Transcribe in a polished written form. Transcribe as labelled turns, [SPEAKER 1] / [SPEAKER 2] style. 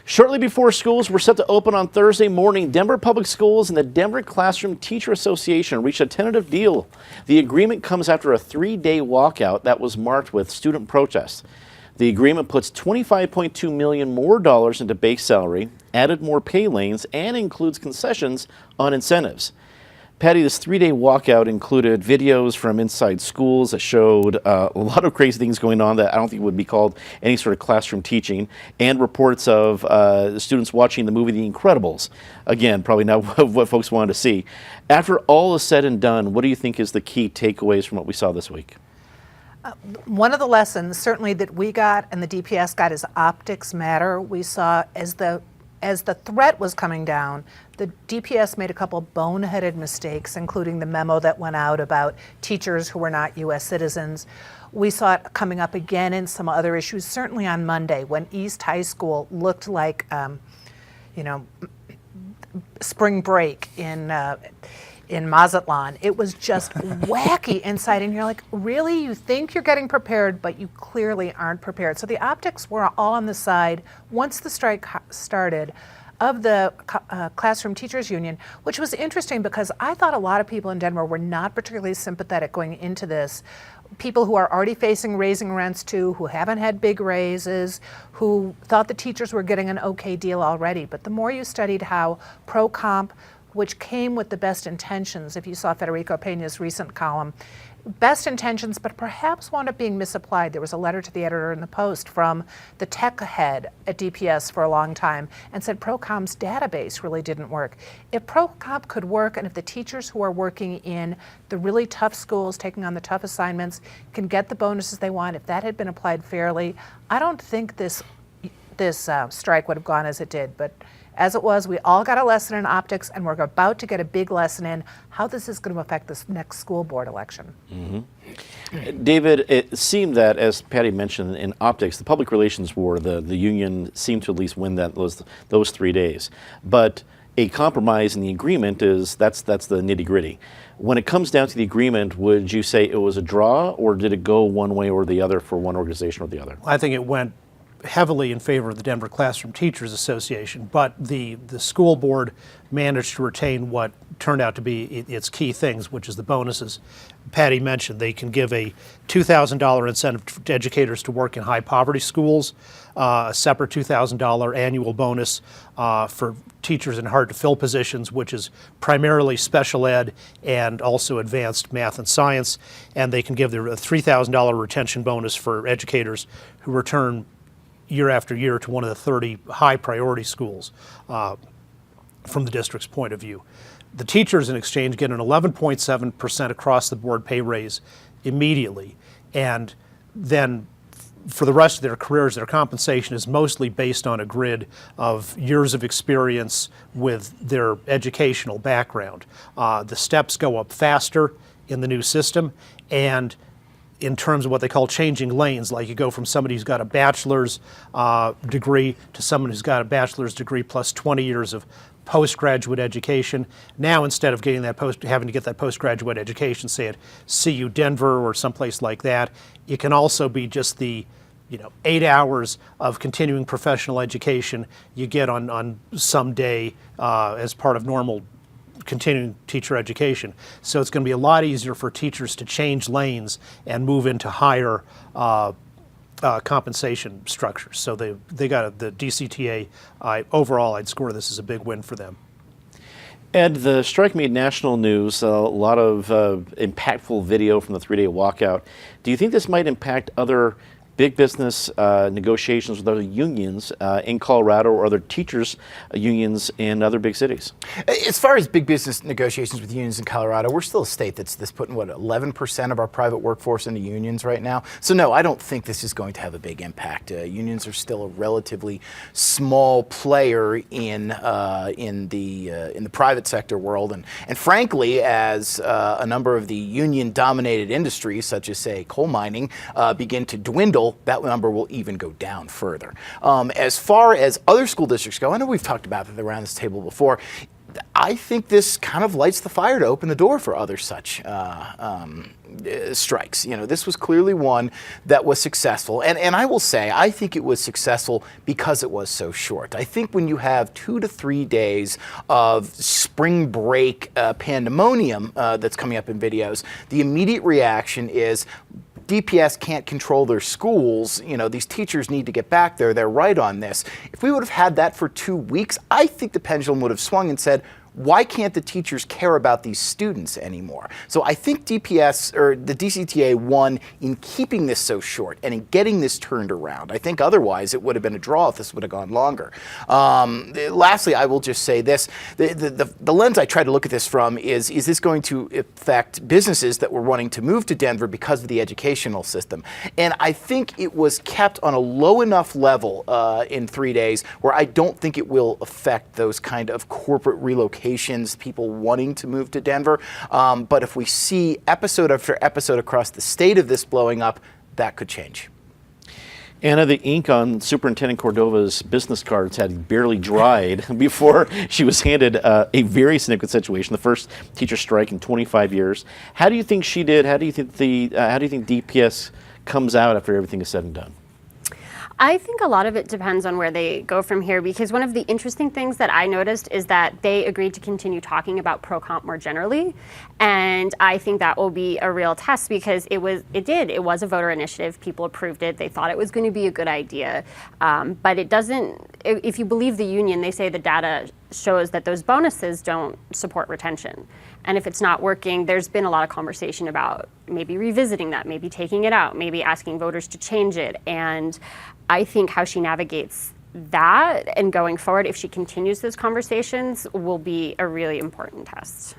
[SPEAKER 1] Shortly before schools were set to open on Thursday morning, Denver Public Schools and the Denver Classroom Teacher Association reached a tentative deal. The agreement comes after a 3-day walkout that was marked with student protests. The agreement puts $25.2 million more dollars into base salary, added more pay lanes, and includes concessions on incentives. Patty, this 3-day walkout included videos from inside schools that showed a lot of crazy things going on that I don't think would be called any sort of classroom teaching, and reports of students watching the movie The Incredibles. Again, probably not what folks wanted to see. After all is said and done, what do you think is the key takeaways from what we saw this week?
[SPEAKER 2] One of the lessons certainly that we got and the DPS got is optics matter. We saw as the threat was coming down, the DPS made a couple boneheaded mistakes, including the memo that went out about teachers who were not U.S. citizens. We saw it coming up again in some other issues, certainly on Monday when East High School looked like, spring break in Mazatlan. It was just wacky inside, and you're like, really? You think you're getting prepared, but you clearly aren't prepared. So the optics were all on the side once the strike started of the Classroom Teachers Union, which was interesting because I thought a lot of people in Denver were not particularly sympathetic going into this. People who are already facing raising rents too, who haven't had big raises, who thought the teachers were getting an okay deal already. But the more you studied how pro-comp, which came with the best intentions, if you saw Federico Peña's recent column, best intentions, but perhaps wound up being misapplied. There was a letter to the editor in the Post from the tech head at DPS for a long time and said ProComp's database really didn't work. If ProComp could work, and if the teachers who are working in the really tough schools, taking on the tough assignments, can get the bonuses they want, if that had been applied fairly, I don't think this strike would have gone as it did. But as it was, we all got a lesson in optics, and we're about to get a big lesson in how this is going to affect this next school board election.
[SPEAKER 1] Mm-hmm. David, it seemed that, as Patty mentioned, in optics, the public relations war, the union seemed to at least win those 3 days. But a compromise in the agreement that's the nitty-gritty. When it comes down to the agreement, would you say it was a draw, or did it go one way or the other for one organization or the other?
[SPEAKER 3] I think it went heavily in favor of the Denver Classroom Teachers Association, but the school board managed to retain what turned out to be its key things, which is the bonuses. Patty mentioned they can give a $2,000 incentive to educators to work in high poverty schools, a separate $2,000 annual bonus for teachers in hard to fill positions, which is primarily special ed and also advanced math and science, and they can give their $3,000 retention bonus for educators who return year after year to one of the 30 high priority schools from the district's point of view. The teachers in exchange get an 11.7% across the board pay raise immediately, and then for the rest of their careers, their compensation is mostly based on a grid of years of experience with their educational background. The steps go up faster in the new system, and in terms of what they call changing lanes, like you go from somebody who's got a bachelor's degree to someone who's got a bachelor's degree plus 20 years of postgraduate education. Now, instead of getting having to get that postgraduate education, say at CU Denver or someplace like that, it can also be just the 8 hours of continuing professional education you get on some day as part of normal continuing teacher education. So it's going to be a lot easier for teachers to change lanes and move into higher compensation structures. So they got the DCTA. Overall, I'd score this as a big win for them.
[SPEAKER 1] Ed, the strike made national news, a lot of impactful video from the 3-day walkout. Do you think this might impact other big business negotiations with other unions in Colorado or other teachers unions in other big cities?
[SPEAKER 4] As far as big business negotiations with unions in Colorado, we're still a state that's putting, 11% of our private workforce into unions right now. So no, I don't think this is going to have a big impact. Unions are still a relatively small player in the private sector world, and frankly, as a number of the union-dominated industries, such as say coal mining, begin to dwindle, that number will even go down further. As far as other school districts go, I know we've talked about that around this table before. I think this kind of lights the fire to open the door for other such strikes. This was clearly one that was successful. And I will say, I think it was successful because it was so short. I think when you have 2 to 3 days of spring break pandemonium that's coming up in videos, the immediate reaction is, DPS can't control their schools. These teachers need to get back there. They're right on this. If we would have had that for 2 weeks, I think the pendulum would have swung and said, why can't the teachers care about these students anymore? So I think DPS, or the DCTA, won in keeping this so short and in getting this turned around. I think otherwise it would have been a draw if this would have gone longer. Lastly, I will just say this. The lens I try to look at this from is this going to affect businesses that were wanting to move to Denver because of the educational system? And I think it was kept on a low enough level in 3 days where I don't think it will affect those kind of corporate relocations, people wanting to move to Denver. But if we see episode after episode across the state of this blowing up, that could change.
[SPEAKER 1] Anna, the ink on Superintendent Cordova's business cards had barely dried before she was handed a very significant situation, the first teacher strike in 25 years. How do you think she did? How do you think DPS comes out after everything is said and done?
[SPEAKER 5] I think a lot of it depends on where they go from here, because one of the interesting things that I noticed is that they agreed to continue talking about pro-comp more generally, and I think that will be a real test, because it was a voter initiative. People approved it. They thought it was going to be a good idea, but it doesn't. If you believe the union, they say the data shows that those bonuses don't support retention. And if it's not working, there's been a lot of conversation about maybe revisiting that, maybe taking it out, maybe asking voters to change it. And I think how she navigates that and going forward, if she continues those conversations, will be a really important test.